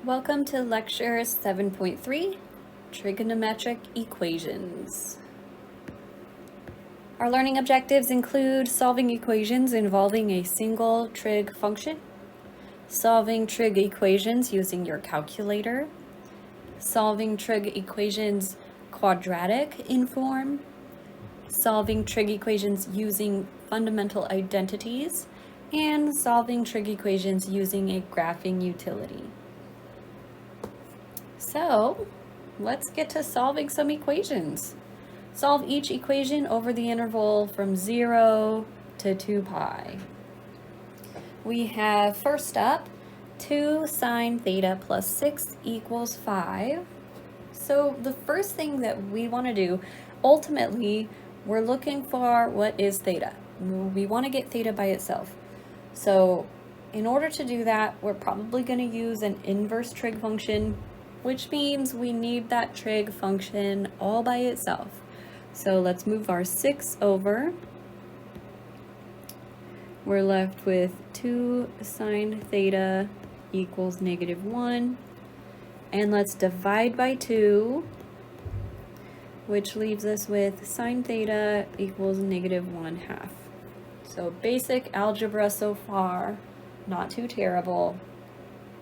Welcome to lecture 7.3, Trigonometric Equations. Our learning objectives include solving equations involving a single trig function, solving trig equations using your calculator, solving trig equations quadratic in form, solving trig equations using fundamental identities, and solving trig equations using a graphing utility. So, let's get to solving some equations. Solve each equation over the interval from 0 to 2 pi. We have, first up, 2 sine theta plus 6 equals 5. So the first thing that we want to do, ultimately, we're looking for what is theta. We want to get theta by itself. So in order to do that, we're probably going to use an inverse trig function, which means we need that trig function all by itself. So let's move our 6 over. We're left with 2 sine theta equals -1. And let's divide by 2, which leaves us with sine theta equals -1/2. So basic algebra so far, not too terrible.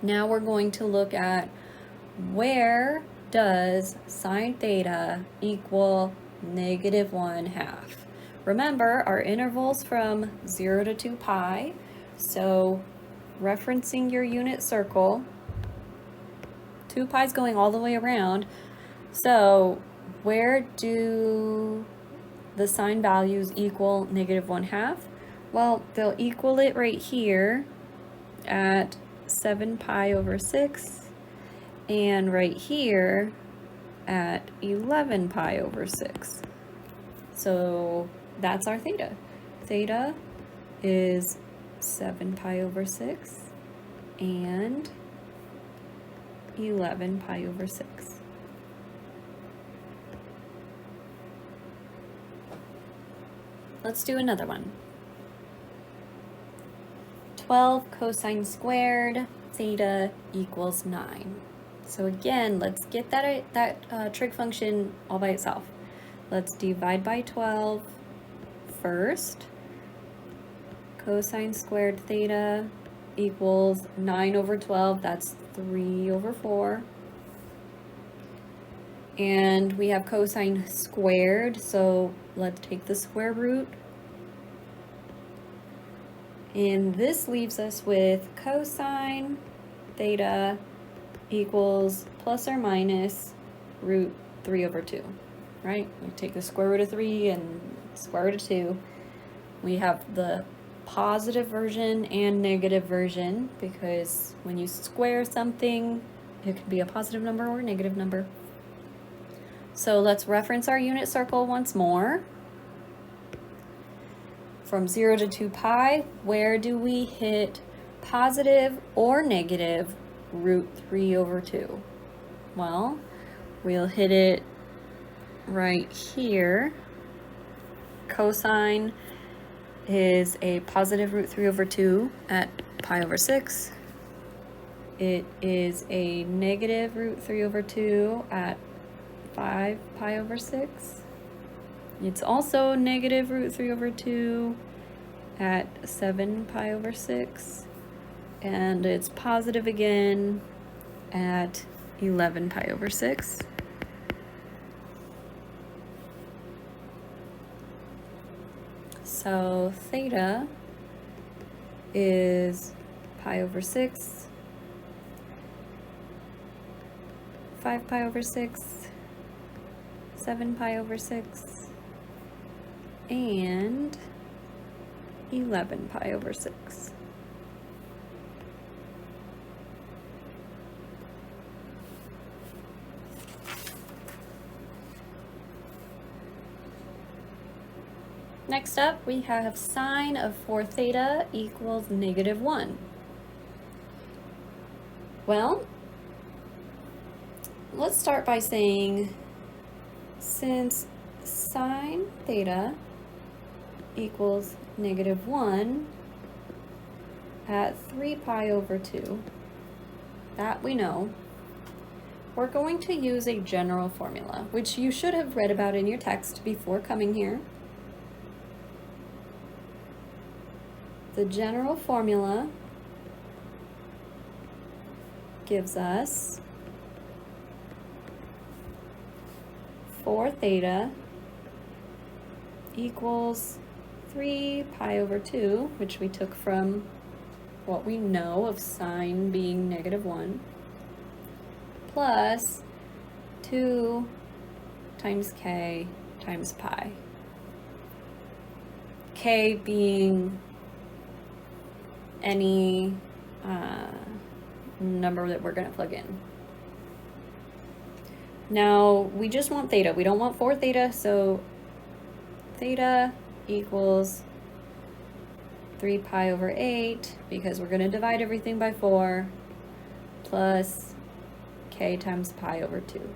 Now we're going to look at where does sine theta equal -1/2. Remember, our interval's from 0 to 2 pi, so referencing your unit circle, 2 pi is going all the way around, so where do the sine values equal -1/2? Well, they'll equal it right here at 7 pi over 6, and right here at 11 pi over 6. So that's our theta. Theta is 7 pi over 6 and 11 pi over 6. Let's do another one. 12 cosine squared theta equals 9. So again, let's get that trig function all by itself. Let's divide by 12 first. Cosine squared theta equals 9 over 12, that's 3 over 4. And we have cosine squared, so let's take the square root. And this leaves us with cosine theta equals plus or minus root 3 over 2, right? We take the square root of 3 and square root of 2. We have the positive version and negative version, because when you square something, it can be a positive number or a negative number. So let's reference our unit circle once more. From 0 to 2 pi, where do we hit positive or negative root 3 over 2? Well, we'll hit it right here. Cosine is a positive root 3 over 2 at pi over 6. It is a negative root 3 over 2 at 5 pi over 6. It's also negative root 3 over 2 at 7 pi over 6. And it's positive again at 11 pi over 6. So theta is pi over 6, 5 pi over 6, 7 pi over 6, and 11 pi over 6. Next up, we have sine of 4 theta equals -1. Well, let's start by saying, since sine theta equals -1 at 3 pi over 2, that we know, we're going to use a general formula, which you should have read about in your text before coming here. The general formula gives us 4 theta equals 3 pi over 2, which we took from what we know of sine being -1, plus 2 times k times pi. K being any number that we're going to plug in. Now, we just want theta. We don't want 4 theta, so theta equals 3 pi over 8, because we're going to divide everything by 4, plus k times pi over 2.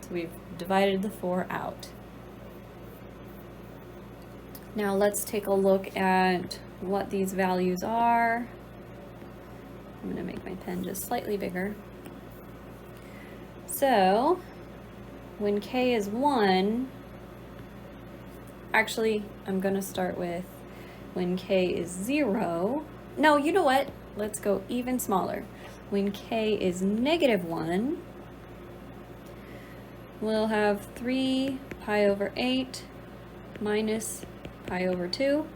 So we've divided the 4 out. Now let's take a look at what these values are. I'm going to make my pen just slightly bigger. So when k is 1, actually I'm going to start with when k is 0. No, you know what? Let's go even smaller. When k is -1, we'll have 3 pi over 8 minus pi over 2,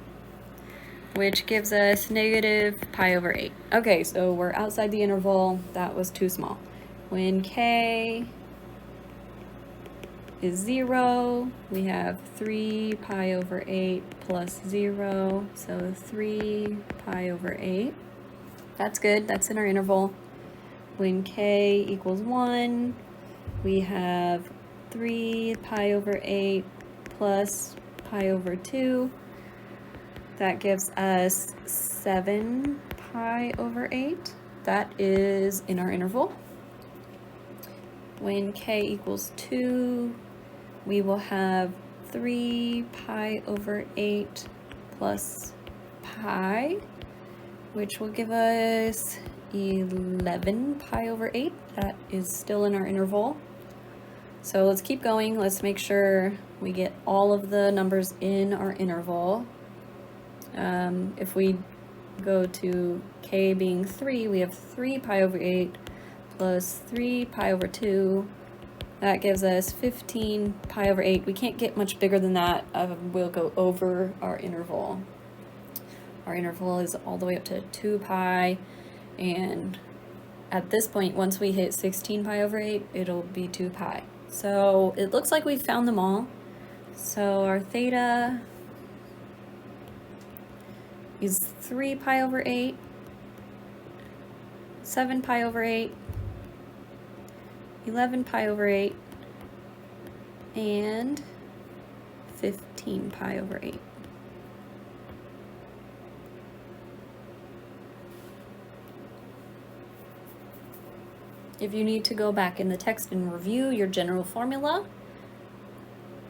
which gives us negative pi over 8. Okay, so we're outside the interval. That was too small. When k is 0, we have 3 pi over 8 plus 0, so 3 pi over 8. That's good, that's in our interval. When k equals 1, we have 3 pi over 8 plus pi over 2. That gives us 7 pi over 8. That is in our interval. When k equals 2, we will have 3 pi over 8 plus pi, which will give us 11 pi over 8. That is still in our interval. So let's keep going. Let's make sure we get all of the numbers in our interval. If we go to k being 3, we have 3 pi over 8 plus 3 pi over 2. That gives us 15 pi over 8. We can't get much bigger than that. We'll go over our interval. Our interval is all the way up to 2 pi, and at this point, once we hit 16 pi over 8, it'll be 2 pi. So it looks like we found them all. So our theta is 3 pi over 8, 7 pi over 8, 11 pi over 8, and 15 pi over 8. If you need to go back in the text and review your general formula,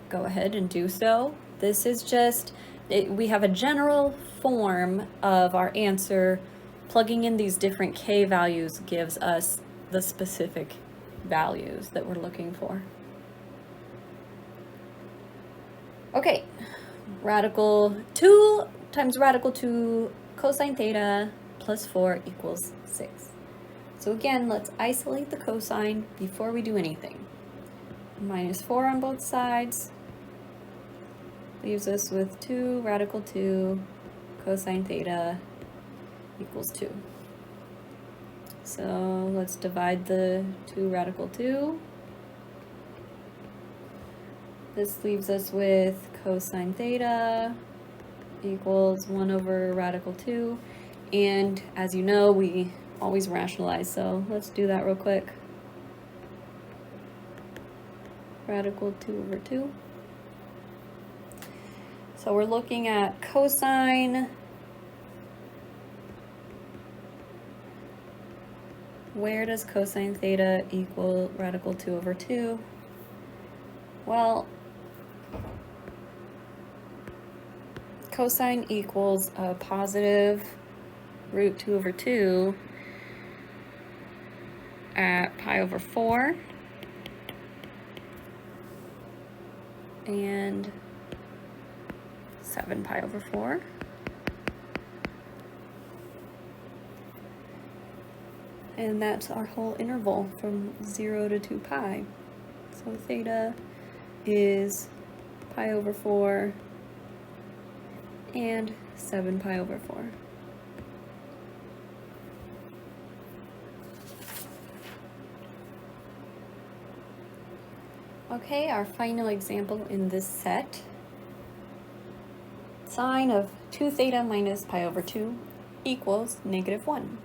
go ahead and do so. This is just, we have a general form of our answer. Plugging in these different k values gives us the specific values that we're looking for. Okay, radical 2 times radical 2 cosine theta plus 4 equals 6. So again, let's isolate the cosine before we do anything. Minus 4 on both sides leaves us with 2 radical 2 cosine theta equals 2. So let's divide the 2 radical 2. This leaves us with cosine theta equals 1 over radical 2. And as you know, we always rationalize, so let's do that real quick. Radical 2 over 2. So we're looking at cosine. Where does cosine theta equal radical 2 over 2? Well, cosine equals a positive root 2 over 2. at pi over 4 and 7 pi over 4. And that's our whole interval from 0 to 2 pi. So theta is pi over 4 and 7 pi over 4. Okay, our final example in this set. Sine of 2 theta minus pi over 2 equals -1.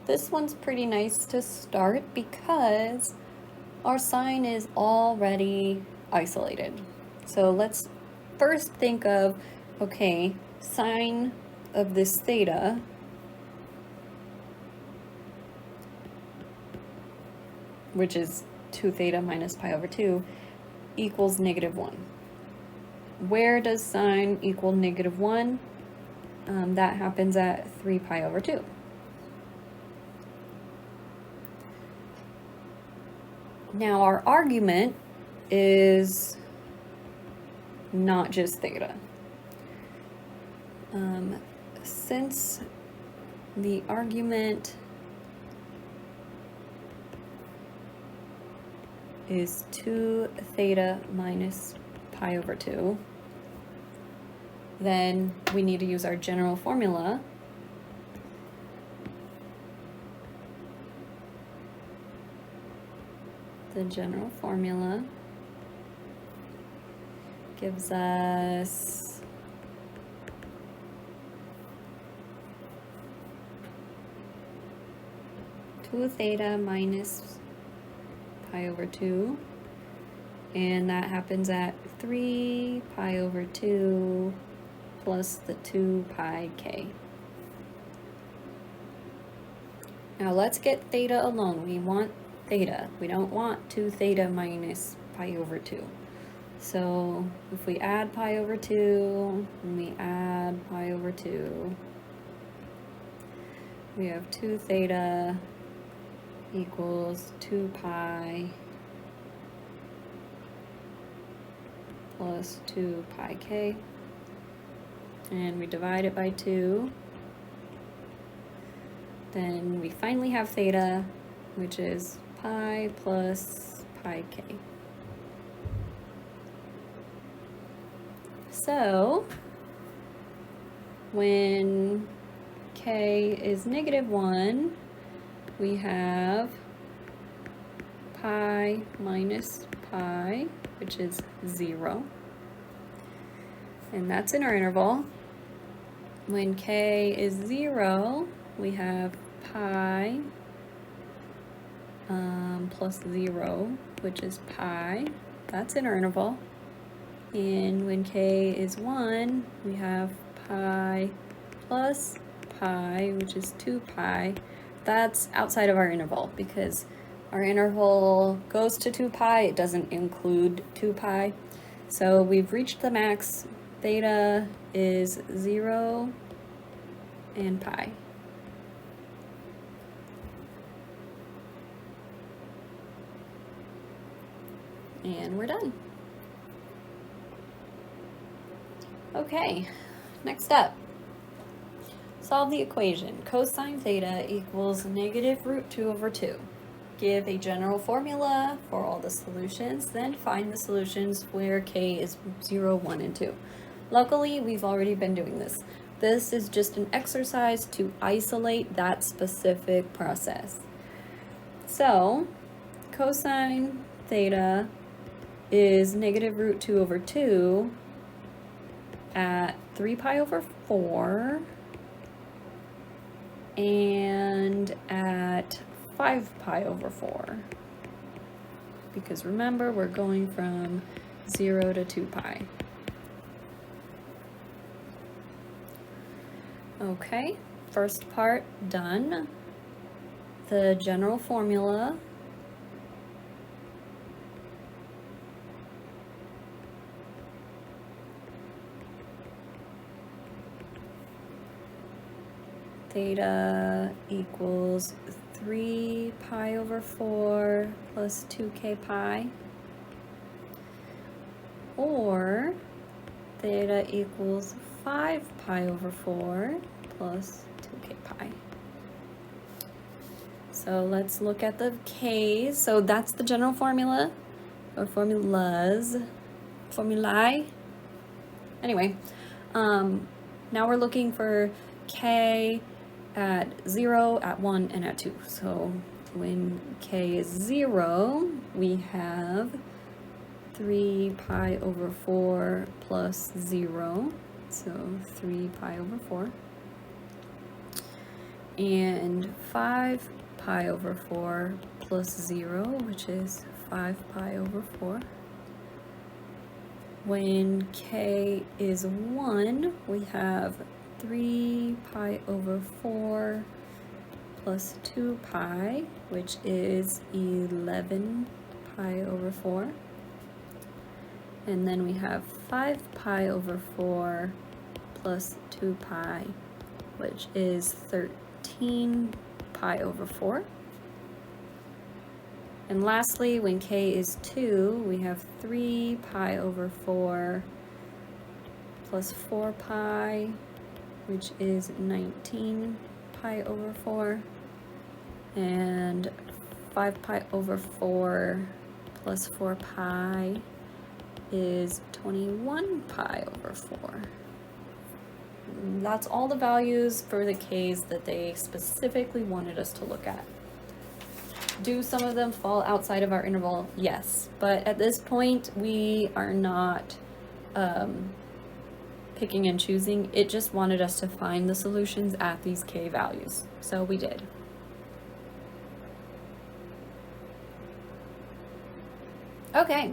This one's pretty nice to start because our sine is already isolated. So let's first think of, okay, sine of this theta which is 2 theta minus pi over 2 equals -1. Where does sine equal -1? That happens at 3 pi over 2. Now our argument is not just theta. Since the argument is 2 theta minus pi over 2, then we need to use our general formula. The general formula gives us two theta minus pi over 2, and that happens at 3 pi over 2 plus the 2 pi k. Now let's get theta alone. We want theta. We don't want 2 theta minus pi over 2. So if we add pi over 2, and we add pi over 2, we have 2 theta equals 2 pi plus 2 pi k, and we divide it by 2. Then we finally have theta, which is pi plus pi k. So when k is -1, we have pi minus pi, which is 0. And that's in our interval. When k is 0, we have pi plus 0, which is pi. That's in our interval. And when k is 1, we have pi plus pi, which is 2 pi. That's outside of our interval because our interval goes to 2 pi. It doesn't include 2 pi. So we've reached the max. Theta is 0 and pi. And we're done. Okay, next up. Solve the equation. Cosine theta equals -√2/2. Give a general formula for all the solutions, then find the solutions where k is 0, 1, and 2. Luckily, we've already been doing this. This is just an exercise to isolate that specific process. So, cosine theta is -√2/2 at 3 pi over 4 and at 5 pi over 4. Because remember, we're going from 0 to 2 pi. Okay, first part done. The general formula theta equals 3 pi over 4 plus 2k pi, or theta equals 5 pi over 4 plus 2k pi. So let's look at the k's. So that's the general formula, or formulae. Anyway, now we're looking for k at 0, at 1, and at 2. So when k is 0, we have 3 pi over 4 plus 0, so 3 pi over 4, and 5 pi over 4 plus 0, which is 5 pi over 4. When k is 1, we have 3 pi over 4 plus 2 pi, which is 11 pi over 4. And then we have 5 pi over 4 plus 2 pi, which is 13 pi over 4. And lastly, when k is 2, we have 3 pi over 4 plus 4 pi, which is 19 pi over 4. And 5 pi over 4 plus 4 pi is 21 pi over 4. And that's all the values for the k's that they specifically wanted us to look at. Do some of them fall outside of our interval? Yes, but at this point we are not picking and choosing. It just wanted us to find the solutions at these k values, so we did. Okay,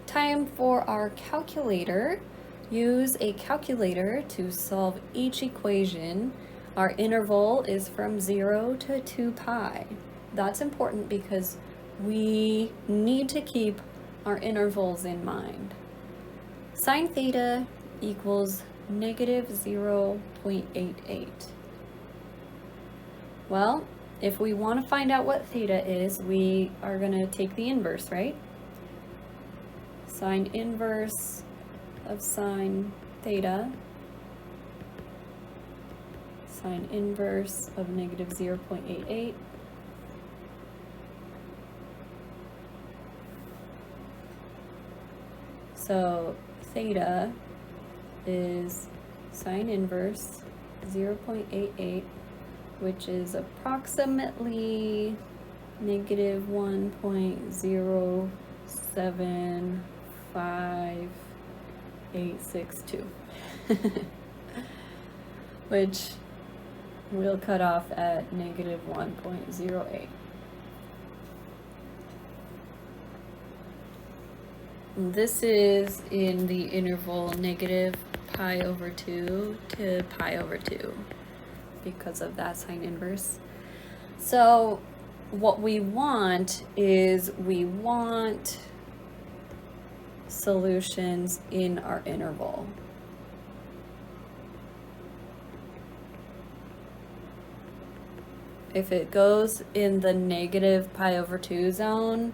time for our calculator. Use a calculator to solve each equation. Our interval is from 0 to 2 pi. That's important because we need to keep our intervals in mind. Sine theta equals negative 0.88. Well, if we want to find out what theta is, we are going to take the inverse, right? Sine inverse of sine theta, sine inverse of negative 0.88. So theta is sine inverse 0.88, which is approximately negative 1.075862, which we'll cut off at negative 1.08. This is in the interval negative pi over 2 to pi over 2 because of that sine inverse. So what we want is we want solutions in our interval. If it goes in the negative pi over 2 zone,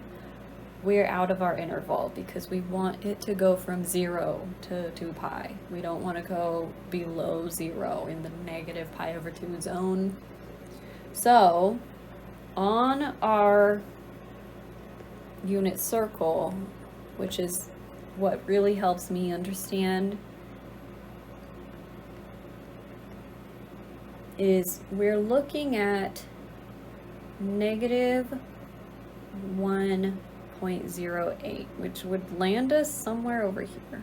we're out of our interval because we want it to go from 0 to 2 pi. We don't want to go below 0 in the negative pi over 2 zone. So on our unit circle, which is what really helps me understand, is we're looking at negative 1.08, which would land us somewhere over here,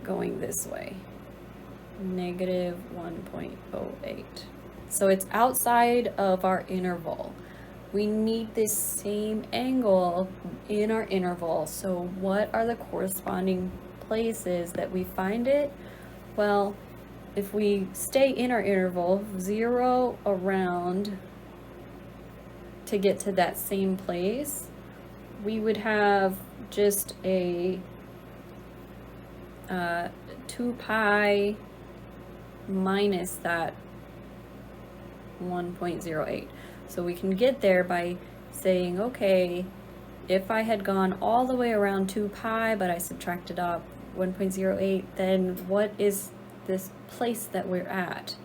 going this way, negative 1.08. So it's outside of our interval. We need this same angle in our interval. So what are the corresponding places that we find it? Well, if we stay in our interval, 0 around to get to that same place, we would have just a 2 pi minus that 1.08. So we can get there by saying, okay, if I had gone all the way around 2 pi, but I subtracted off 1.08, then what is this place that we're at?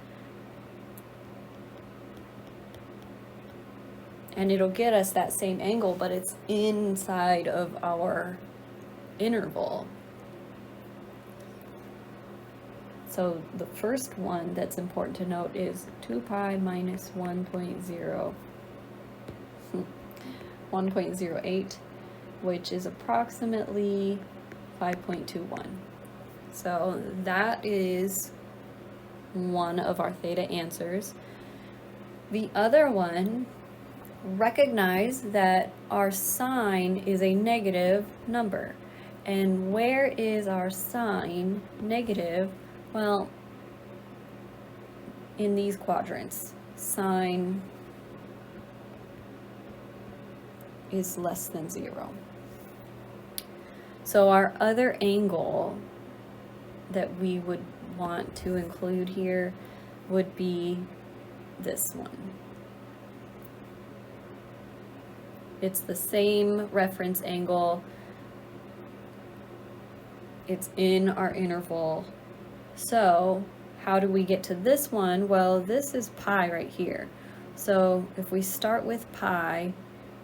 And it'll get us that same angle, but it's inside of our interval. So the first one that's important to note is 2 pi minus 1.08, which is approximately 5.21. So that is one of our theta answers. The other one, recognize that our sign is a negative number. And where is our sign negative? Well, in these quadrants, sign is less than 0. So our other angle that we would want to include here would be this one. It's the same reference angle. It's in our interval. So how do we get to this one? Well, this is pi right here. So if we start with pi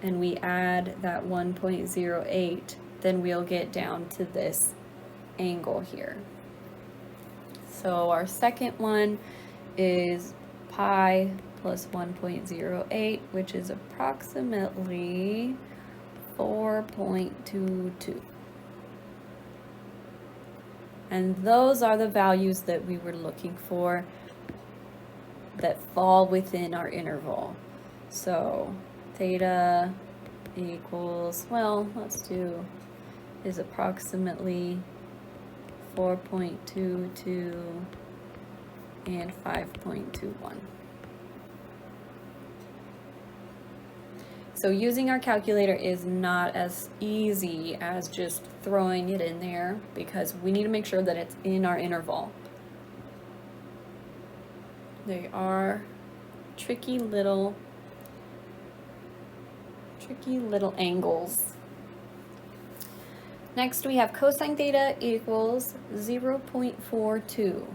and we add that 1.08, then we'll get down to this angle here. So our second one is pi plus 1.08, which is approximately 4.22. And those are the values that we were looking for that fall within our interval. So theta equals, well, let's do, is approximately 4.22 and 5.21. So using our calculator is not as easy as just throwing it in there, because we need to make sure that it's in our interval. They are tricky little angles. Next we have cosine theta equals 0.42.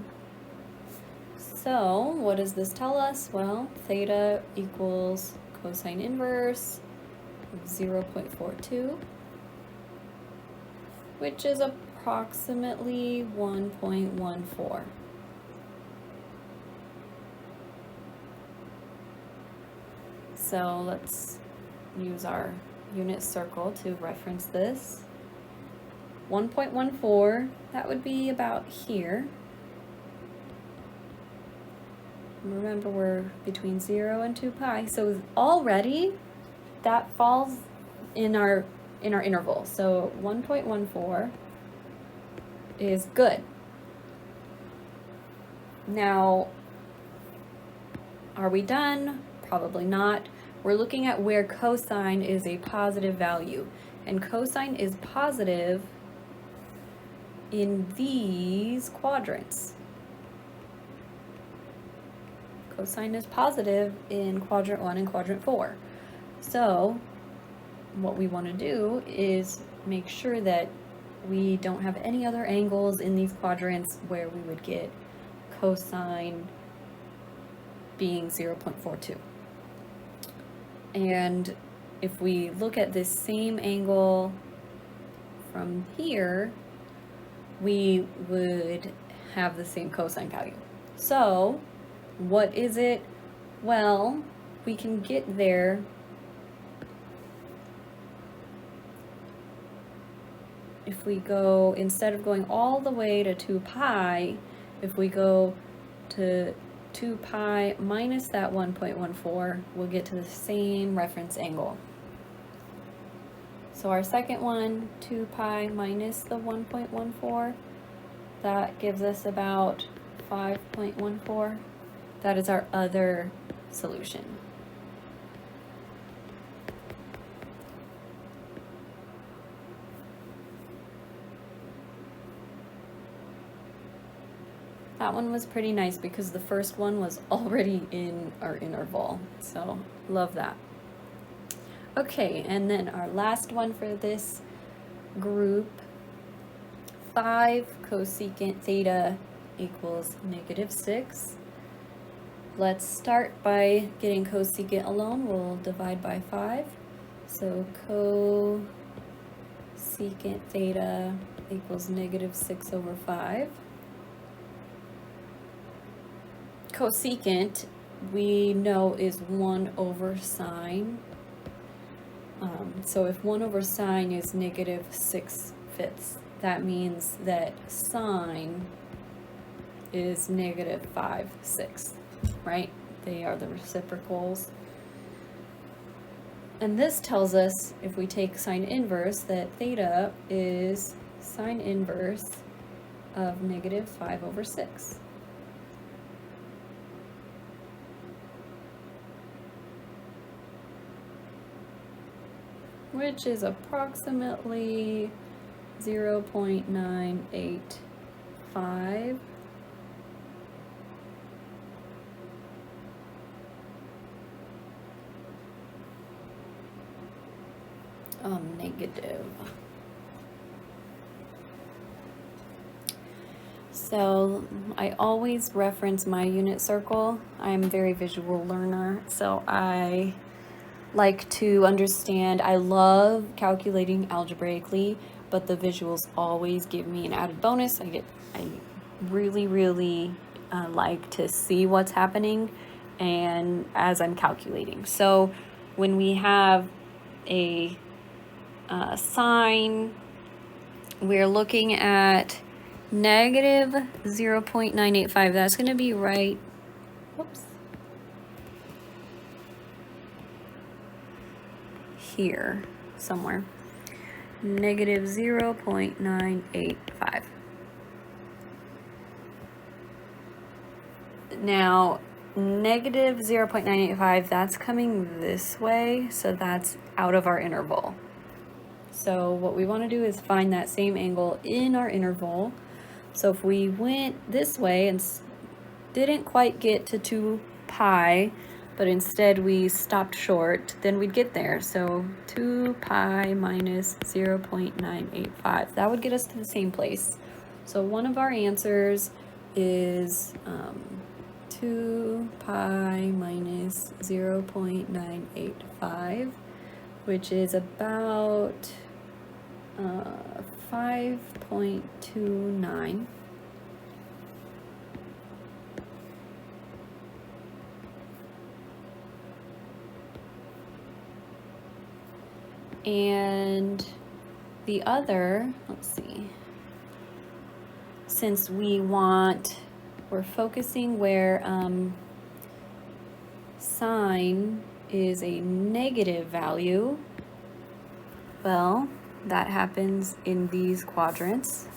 So what does this tell us? Well, theta equals cosine inverse of 0.42, which is approximately 1.14. So let's use our unit circle to reference this. 1.14, that would be about here. Remember, we're between 0 and 2 pi, so already that falls in our interval. So 1.14 is good. Now, are we done? Probably not. We're looking at where cosine is a positive value, and cosine is positive in these quadrants. Cosine is positive in quadrant 1 and quadrant 4. So what we want to do is make sure that we don't have any other angles in these quadrants where we would get cosine being 0.42. And if we look at this same angle from here, we would have the same cosine value. So what is it? Well, we can get there if we go, instead of going all the way to 2 pi, if we go to 2 pi minus that 1.14, we'll get to the same reference angle. So our second one, 2 pi minus the 1.14, that gives us about 5.14. That is our other solution. That one was pretty nice because the first one was already in our interval. So love that. Okay, and then our last one for this group, 5 cosecant theta equals -6. Let's start by getting cosecant alone. We'll divide by 5. So cosecant theta equals -6/5. Cosecant, we know, is 1/sine. So if 1/sine is -6/5, that means that sine is -5/6, right? They are the reciprocals. And this tells us, if we take sine inverse, that theta is sine inverse of -5/6. Which is approximately 0.985. Negative. So I always reference my unit circle. I'm a very visual learner, so I like to understand. I love calculating algebraically, but the visuals always give me an added bonus. I really like to see what's happening and as I'm calculating. So when we have a sine, we're looking at -0.985. That's going to be right. Whoops. Here somewhere. -0.985. Now, -0.985, that's coming this way, so that's out of our interval. So what we want to do is find that same angle in our interval. So if we went this way and didn't quite get to 2 pi, but instead we stopped short, then we'd get there. So 2 pi minus 0.985. That would get us to the same place. So one of our answers is 2 pi minus 0.985, which is about 5.29. And the other, let's see, since we're focusing where sine is a negative value, well, that happens in these quadrants.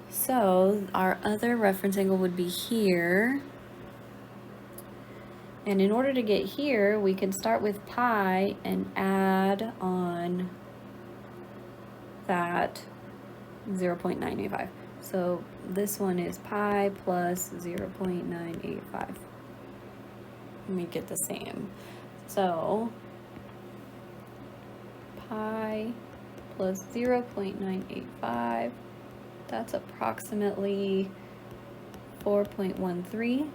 So our other reference angle would be here. And in order to get here, we can start with pi and add on that 0.985. So this one is pi plus 0.985. And we get the same. So pi plus 0.985, that's approximately 4.13.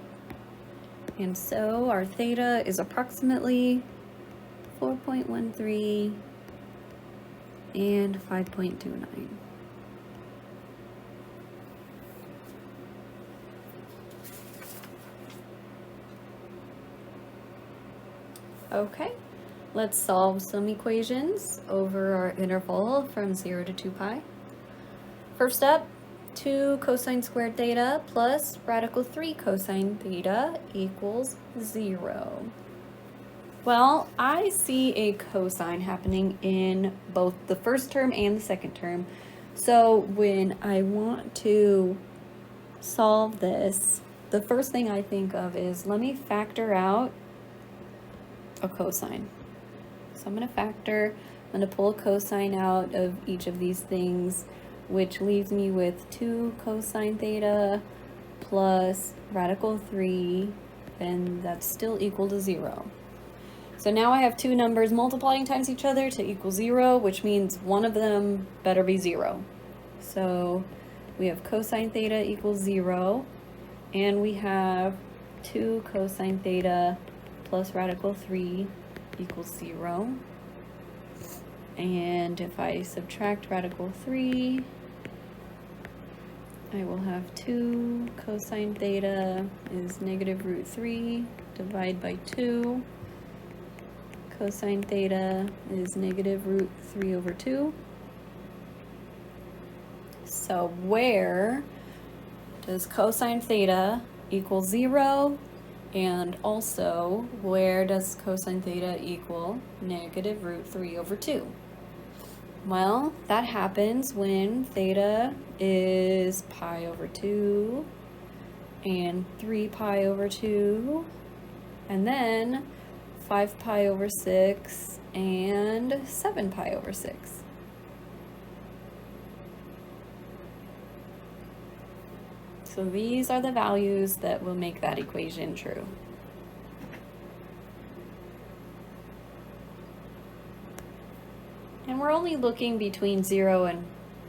And so our theta is approximately 4.13 and 5.29. Okay, let's solve some equations over our interval from 0 to 2 pi. First up, 2 cosine squared theta plus radical 3 cosine theta equals 0. Well, I see a cosine happening in both the first term and the second term. So when I want to solve this, the first thing I think of is, let me factor out a cosine. So I'm going to pull a cosine out of each of these things. which leaves me with 2 cosine theta plus radical 3, and that's still equal to 0. So now I have two numbers multiplying times each other to equal 0, which means one of them better be 0. So we have cosine theta equals 0, and we have 2 cosine theta plus radical 3 equals 0. And if I subtract radical 3, I will have 2 cosine theta is negative root 3, divide by 2. Cosine theta is negative root 3 over 2. So where does cosine theta equal 0? And also, where does cosine theta equal negative root 3 over 2? Well, that happens when theta is pi over 2 and 3 pi over 2, and then 5 pi over 6 and 7 pi over 6. So these are the values that will make that equation true. And we're only looking between 0 and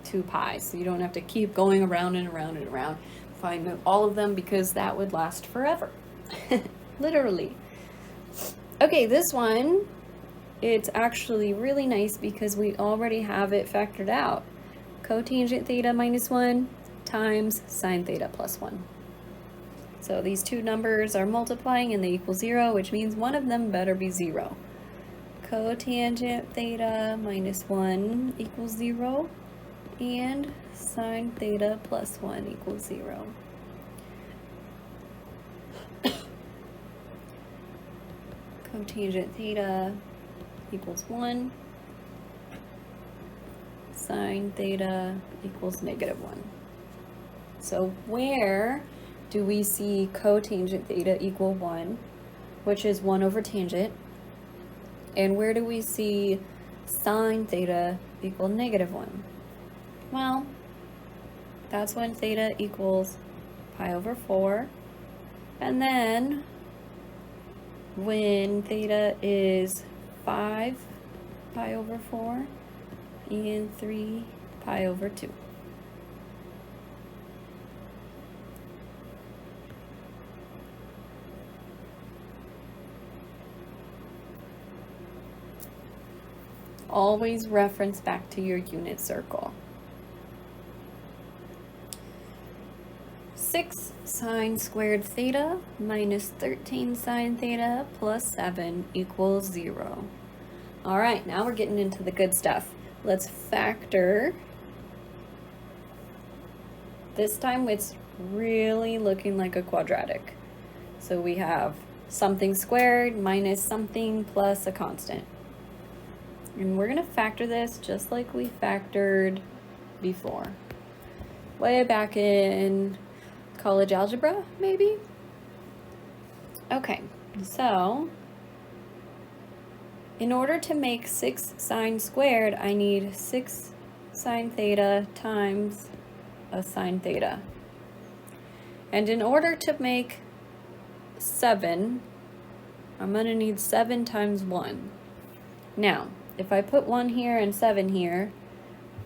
2 pi, so you don't have to keep going around and around and around, find all of them, because that would last forever. Literally. Okay, this one, it's actually really nice because we already have it factored out. Cotangent theta minus 1 times sine theta plus 1. So these two numbers are multiplying and they equal 0, which means one of them better be 0. Cotangent theta minus 1 equals 0, and sine theta plus 1 equals 0. Cotangent theta equals 1, sine theta equals negative 1. So where do we see cotangent theta equal 1, which is 1 over tangent? And where do we see sine theta equal negative 1? Well, that's when theta equals pi over 4. And then when theta is 5 pi over 4 and 3 pi over 2. Always reference back to your unit circle. 6 sine squared theta minus 13 sine theta plus 7 equals 0. All right, now we're getting into the good stuff. Let's factor. This time it's really looking like a quadratic. So we have something squared minus something plus a constant. And we're going to factor this just like we factored before. Way back in college algebra, maybe? Okay, so in order to make 6 sine squared, I need 6 sine theta times a sine theta. And in order to make 7, I'm going to need 7 times 1. Now, if I put 1 here and 7 here,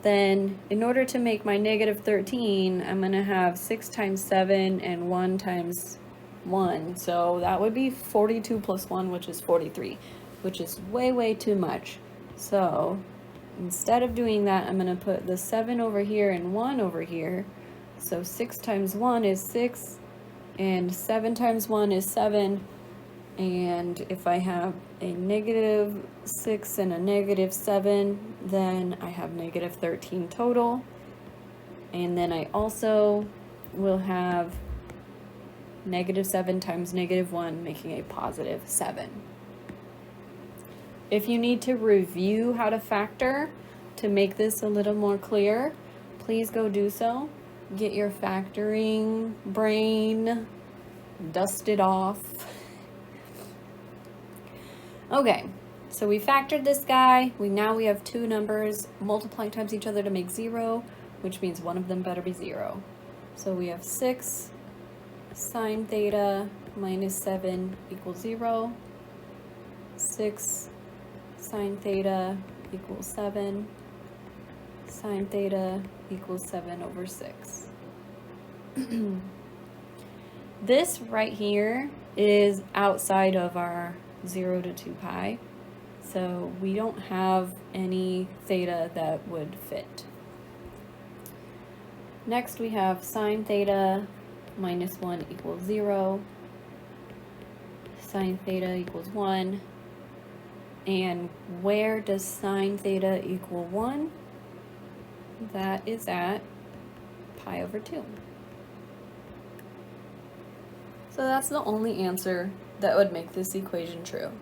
then in order to make my negative 13, I'm going to have 6 times 7 and 1 times 1. So that would be 42 plus 1, which is 43, which is way, way too much. So instead of doing that, I'm going to put the 7 over here and 1 over here. So 6 times 1 is 6, and 7 times 1 is 7. And if I have a negative 6 and a negative 7, then I have negative 13 total. And then I also will have negative 7 times negative 1, making a positive 7. If you need to review how to factor to make this a little more clear, please go do so. Get your factoring brain dusted off. Okay, so we factored this guy. Now we have two numbers multiplying times each other to make 0. which means one of them better be 0. So we have 6 sine theta minus 7 equals 0. 6 sine theta equals 7. Sine theta equals 7 over 6. This right here is outside of our 0 to 2 pi, so we don't have any theta that would fit. Next we have sine theta minus 1 equals 0, sine theta equals 1, and where does sine theta equal 1? That is at pi over 2. So that's the only answer that would make this equation true.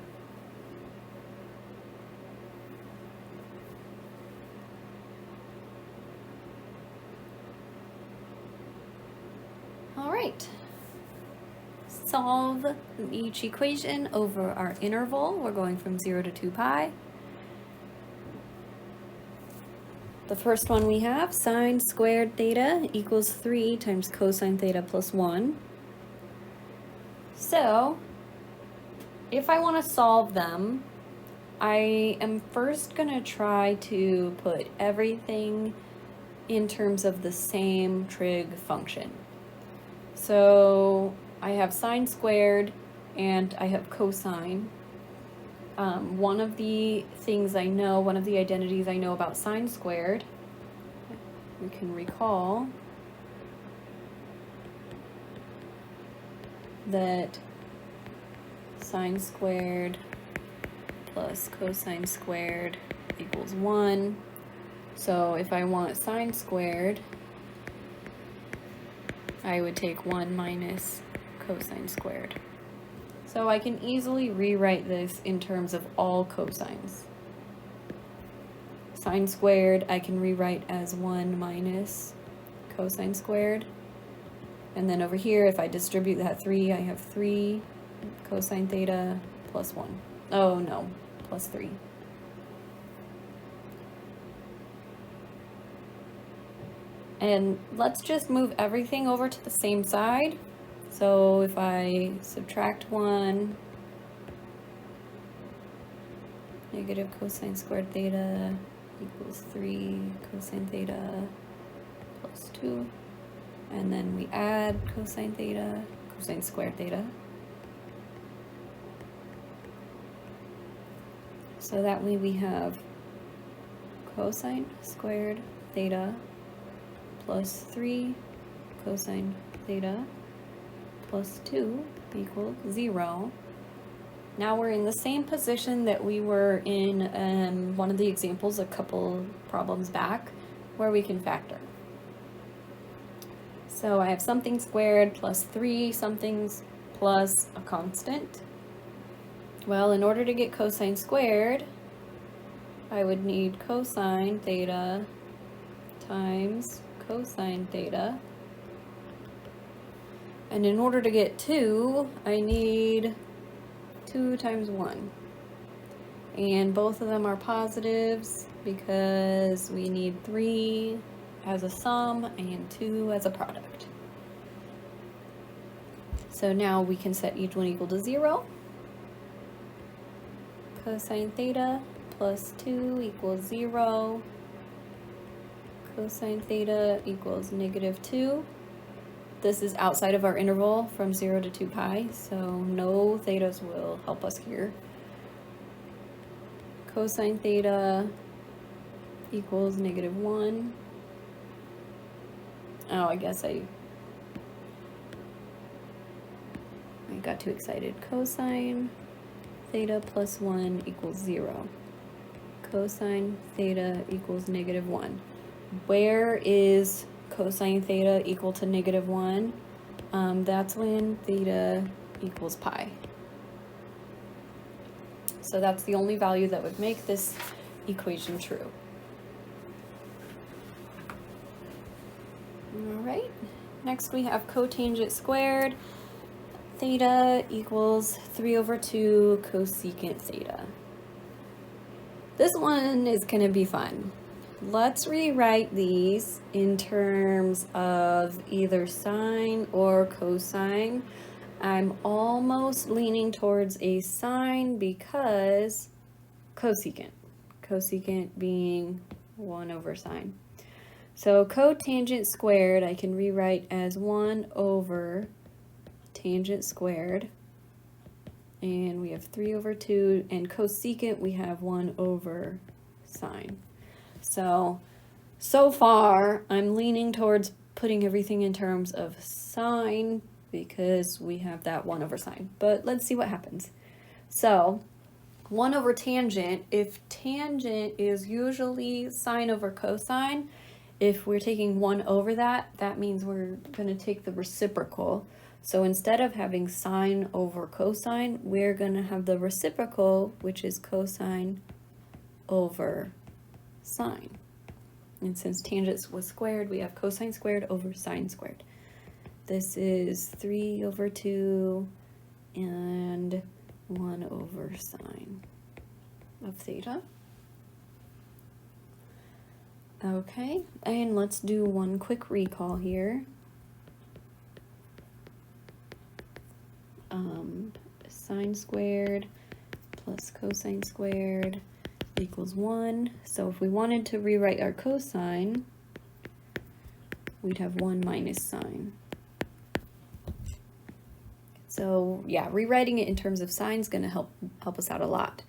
All right. Solve each equation over our interval. We're going from 0 to 2 pi. The first one we have, sine squared theta equals 3 times cosine theta plus 1. So, if I want to solve them, I am first going to try to put everything in terms of the same trig function. So, I have sine squared and I have cosine. One of the things I know, one of the identities I know about sine squared, we can recall that sine squared plus cosine squared equals 1. So if I want sine squared, I would take 1 minus cosine squared. So I can easily rewrite this in terms of all cosines. Sine squared I can rewrite as 1 minus cosine squared. And then over here, if I distribute that 3, I have 3 cosine theta plus 1. Oh no, plus 3. And let's just move everything over to the same side. So if I subtract 1, negative cosine squared theta equals 3 cosine theta plus 2. And then we add cosine theta, cosine squared theta. So that way we have cosine squared theta plus 3 cosine theta plus 2 equals 0. Now we're in the same position that we were in one of the examples a couple problems back, where we can factor. So I have something squared plus 3 somethings plus a constant. Well, in order to get cosine squared, I would need cosine theta times cosine theta. And in order to get 2, I need 2 times 1. And both of them are positives because we need 3 as a sum and 2 as a product. So now we can set each one equal to 0. Cosine theta plus 2 equals 0. Cosine theta equals negative 2. This is outside of our interval from 0 to 2 pi, so no thetas will help us here. Cosine theta equals negative 1. Oh, I guess I got too excited. Cosine theta plus 1 equals 0. Cosine theta equals negative 1. Where is cosine theta equal to negative 1? That's when theta equals pi. So that's the only value that would make this equation true. All right, next we have cotangent squared. Theta equals 3 over 2 cosecant theta. This one is going to be fun. let's rewrite these in terms of either sine or cosine. I'm almost leaning towards a sine because cosecant being 1 over sine. So cotangent squared I can rewrite as 1 over tangent squared. And we have 3 over 2, and cosecant we have 1 over sine. So far I'm leaning towards putting everything in terms of sine because we have that 1 over sine. But let's see what happens. So 1 over tangent, if tangent is usually sine over cosine, if we're taking 1 over that, that means we're going to take the reciprocal. So instead of having sine over cosine, we're going to have the reciprocal, which is cosine over sine. And since tangent was squared, we have cosine squared over sine squared. This is 3 over 2 and 1 over sine of theta. Okay, and let's do one quick recall here. Sine squared plus cosine squared equals 1. So if we wanted to rewrite our cosine, we'd have 1 minus sine. So yeah, rewriting it in terms of sine is going to help us out a lot.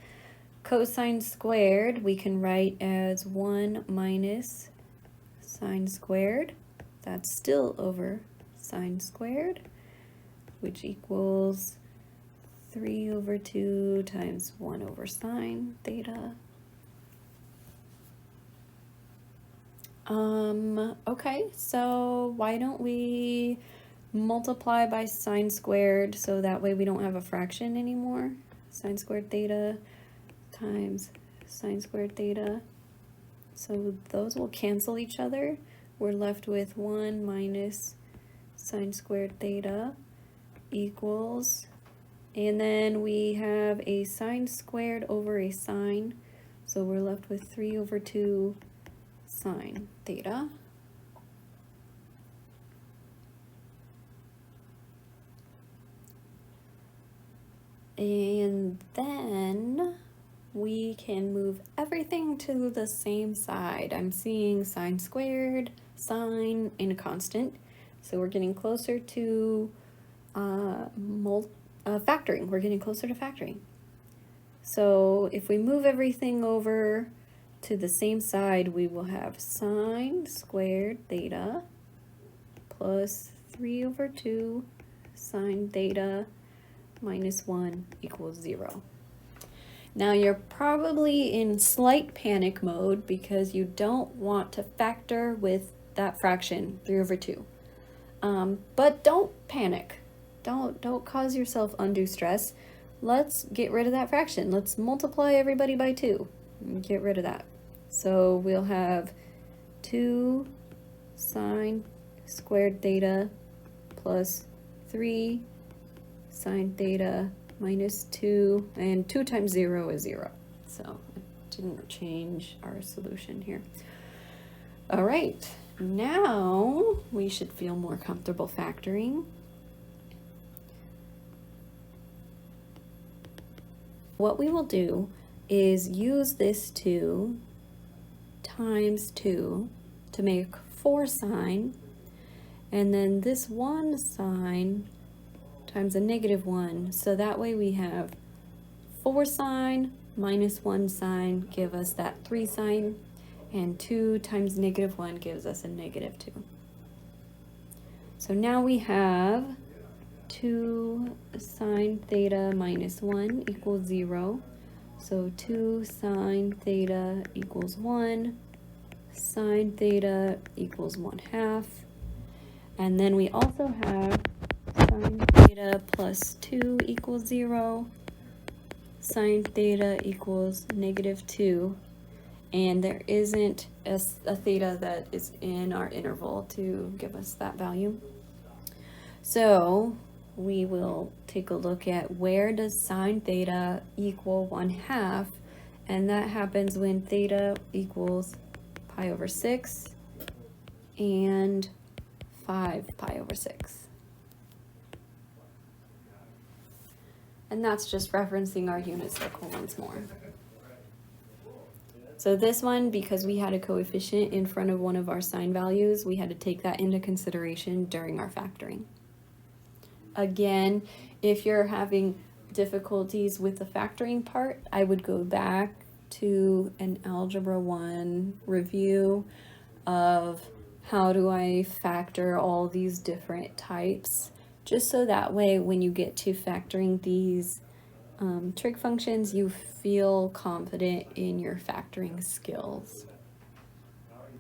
Cosine squared we can write as 1 minus sine squared. That's still over sine squared, which equals 3 over 2 times 1 over sine theta. Okay, so why don't we multiply by sine squared so that way we don't have a fraction anymore? Sine squared theta times sine squared theta. So those will cancel each other. We're left with 1 minus sine squared theta equals, and then we have a sine squared over a sine, so we're left with 3 over 2 sine theta. And then we can move everything to the same side. I'm seeing sine squared, sine, and a constant. So we're getting closer to factoring. We're getting closer to factoring. So if we move everything over to the same side, we will have sine squared theta plus 3 over 2 sine theta minus 1 equals 0. Now you're probably in slight panic mode because you don't want to factor with that fraction 3 over 2. But don't panic. Don't cause yourself undue stress. Let's get rid of that fraction. Let's multiply everybody by 2 and get rid of that. So we'll have 2 sine squared theta plus 3 sine theta minus 2, and 2 times 0 is 0. So it didn't change our solution here. All right, now we should feel more comfortable factoring. What we will do is use this 2 times 2 to make 4 sine, and then this 1 sine times a negative 1. So that way we have 4 sine minus 1 sine give us that 3 sine, and 2 times negative 1 gives us a negative 2. So now we have 2 sine theta minus 1 equals 0. So 2 sine theta equals 1, sine theta equals 1/2. And then we also have sine theta plus 2 equals 0, sine theta equals negative 2, and there isn't a theta that is in our interval to give us that value. So we will take a look at where does sine theta equal 1/2, and that happens when theta equals pi over 6 and 5 pi over 6. And that's just referencing our unit circle once more. So this one, because we had a coefficient in front of one of our sign values, we had to take that into consideration during our factoring. Again, if you're having difficulties with the factoring part, I would go back to an Algebra 1 review of how do I factor all these different types, just so that way when you get to factoring these trig functions, you feel confident in your factoring skills.